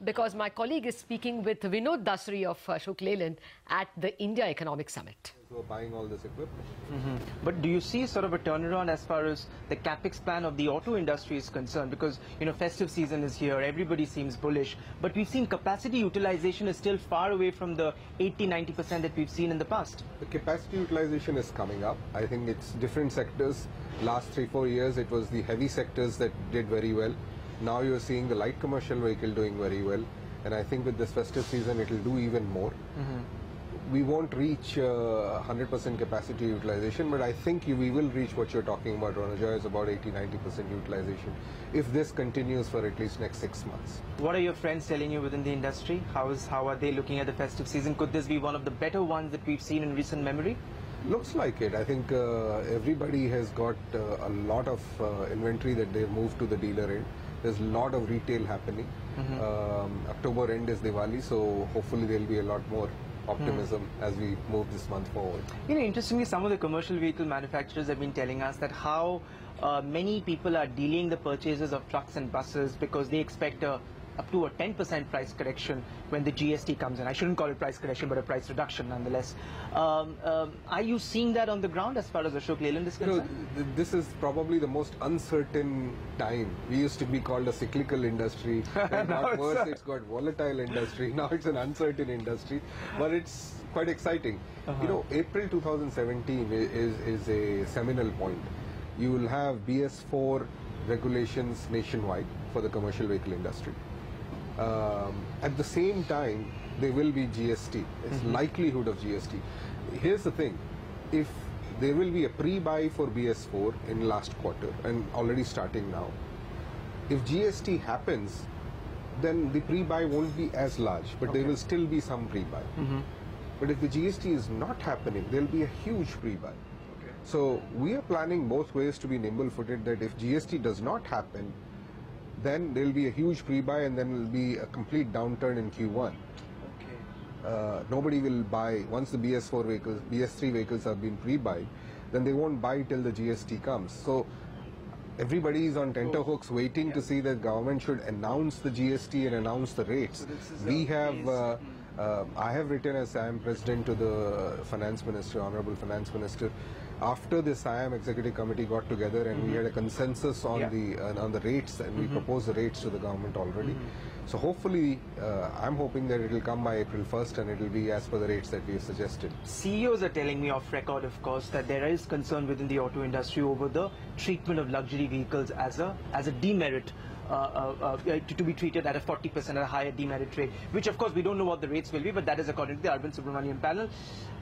Because my colleague is speaking with Vinod Dasari of Ashok Leyland at the India Economic Summit. Who are buying all this equipment. But do you see sort of a turnaround as far as the capex plan of the auto industry is concerned? Because, you know, festive season is here, everybody seems bullish, but we've seen capacity utilization is still far away from the 80-90% that we've seen in the past. The capacity utilization is coming up. I think it's different sectors. Last 3-4 years, it was the heavy sectors that did very well. Now you're seeing the light commercial vehicle doing very well. And I think with this festive season, it will do even more. We won't reach 100% capacity utilization, but I think we will reach what you're talking about, Ronojoy, is about 80-90% utilization if this continues for at least next 6 months. What are your friends telling you within the industry? How are they looking at the festive season? Could this be one of the better ones that we've seen in recent memory? Looks like it. I think everybody has got a lot of inventory that they've moved to the dealer end. There's a lot of retail happening. October end is Diwali, so hopefully there'll be a lot more optimism as we move this month forward. You know, interestingly, some of the commercial vehicle manufacturers have been telling us that how many people are delaying the purchases of trucks and buses because they expect up to a 10% price correction when the GST comes in. I shouldn't call it price correction, but a price reduction nonetheless. Are you seeing that on the ground as far as Ashok Leyland is concerned? You know, this is probably the most uncertain time. We used to be called a cyclical industry, and not worse, it's got volatile industry. Now it's an uncertain industry, but it's quite exciting. You know, April 2017 is a seminal point. You will have BS4 regulations nationwide for the commercial vehicle industry. At the same time, there will be GST. It's likelihood of GST. Here's the thing. If there will be a pre-buy for BS4 in last quarter and already starting now, if GST happens, then the pre-buy won't be as large, but there will still be some pre-buy. But if the GST is not happening, there will be a huge pre-buy. So we are planning both ways to be nimble-footed, that if GST does not happen, then there will be a huge pre-buy and then will be a complete downturn in Q1. Nobody will buy, once the BS4 vehicles, BS3 vehicles have been pre-buy, then they won't buy till the GST comes. So everybody is on tenterhooks waiting to see that government should announce the GST and announce the rates. We have, I have written as SIAM President to the Finance Minister, Honorable Finance Minister, after the SIAM Executive Committee got together and we had a consensus on the rates, and we proposed the rates to the government already. So hopefully, I'm hoping that it will come by April 1st and it will be as per the rates that we have suggested. CEOs are telling me off record, of course, that there is concern within the auto industry over the treatment of luxury vehicles as a demerit. To be treated at a 40% at a higher demerit rate, which of course we don't know what the rates will be, but that is according to the Urban Subramanian panel.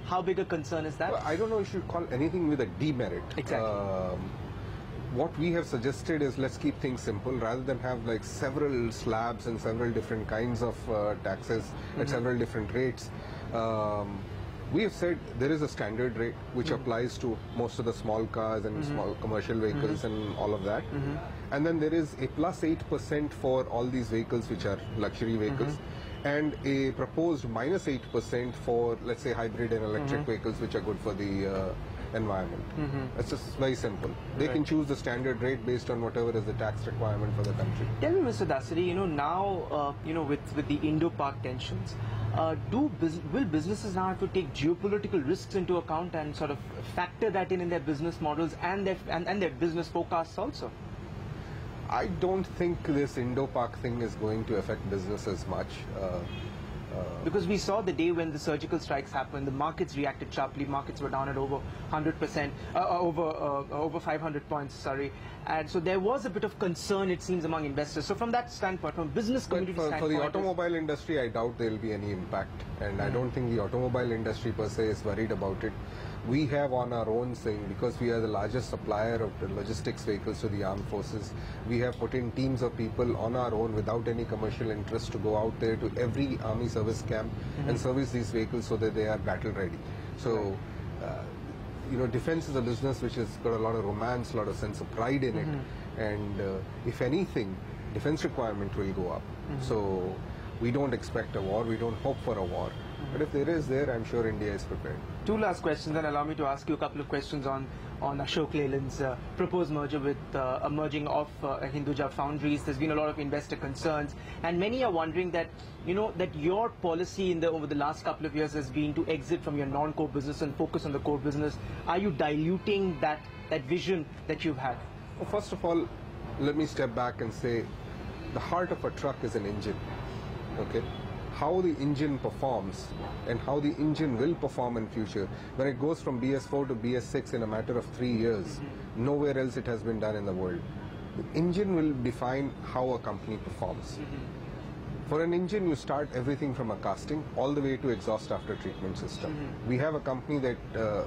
How big a concern is that? Well, I don't know if you should call anything with a demerit. Exactly. What we have suggested is, let's keep things simple rather than have like several slabs and several different kinds of taxes at several different rates. We have said there is a standard rate which applies to most of the small cars and small commercial vehicles and all of that. And then there is a plus 8% for all these vehicles which are luxury vehicles, and a proposed minus 8% for, let's say, hybrid and electric vehicles which are good for the environment. It's just very simple. They can choose the standard rate based on whatever is the tax requirement for the country. Tell me, Mr. Dasari, you know, now, you know, with the Indo-Pak tensions, will businesses now have to take geopolitical risks into account and sort of factor that in their business models and their business forecasts also? I don't think this Indo-Pak thing is going to affect businesses much. Because we saw the day when the surgical strikes happened, the markets reacted sharply. Markets were down at over 100%, over 500 points, sorry. And so there was a bit of concern, it seems, among investors. So from that standpoint, from business community standpoint... For the automobile industry, I doubt there will be any impact. And I don't think the automobile industry per se is worried about it. We have on our own saying, because we are the largest supplier of the logistics vehicles to the armed forces, we have put in teams of people on our own without any commercial interest to go out there to every army service camp and service these vehicles so that they are battle ready. So, you know, defense is a business which has got a lot of romance, a lot of sense of pride in it. And if anything, defense requirement will go up. So we don't expect a war, we don't hope for a war. But if there is I'm sure India is prepared. Two last questions, and allow me to ask you a couple of questions on on Ashok Leyland's proposed merger with a merging of Hinduja Foundries. There's been a lot of investor concerns, and many are wondering that, that your policy over the last couple of years has been to exit from your non-core business and focus on the core business. Are you diluting that vision that you've had? Well, first of all, let me step back and say the heart of a truck is an engine. Okay, how the engine performs and how the engine will perform in future, when it goes from BS4 to BS6 in a matter of 3 years, nowhere else it has been done in the world. The engine will define how a company performs. For an engine, you start everything from a casting all the way to exhaust after treatment system. We have a company that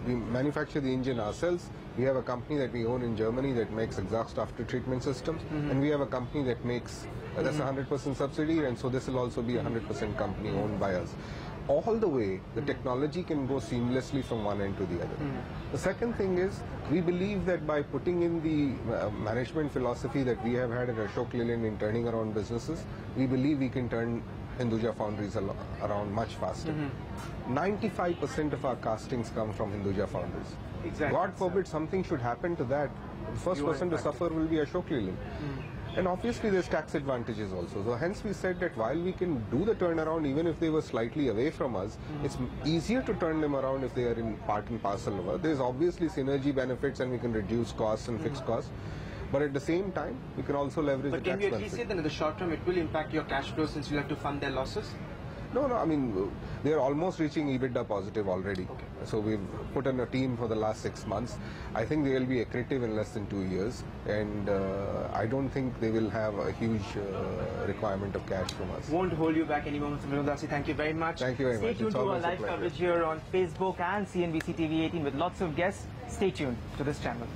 we manufacture the engine ourselves. We have a company that we own in Germany that makes exhaust after treatment systems, and we have a company that makes that's 100% subsidy, and so this will also be 100% company owned by us. All the way, the technology can go seamlessly from one end to the other. The second thing is, we believe that by putting in the management philosophy that we have had at Ashok Leyland in turning around businesses, we believe we can turn Hinduja Foundries around much faster. 95% of our castings come from Hinduja Foundries. Exactly. God forbid something should happen to that, the first person to suffer will be Ashok Leyland. And obviously there's tax advantages also. So hence we said that while we can do the turnaround even if they were slightly away from us, it's easier to turn them around if they are in part and parcel of us. There's obviously synergy benefits and we can reduce costs and fixed costs. But at the same time, we can also leverage the tax benefit. But can you at least say that in the short term it will impact your cash flow since you'll have to fund their losses? No, I mean, they're almost reaching EBITDA positive already. Okay. So we've put in a team for the last 6 months. I think they will be accretive in less than 2 years. And I don't think they will have a huge requirement of cash from us. Won't hold you back anymore, Mr. Vinod Dasari. Thank you very much. Thank you very much. Stay tuned to our live coverage here on Facebook and CNBC TV 18 with lots of guests. Stay tuned to this channel.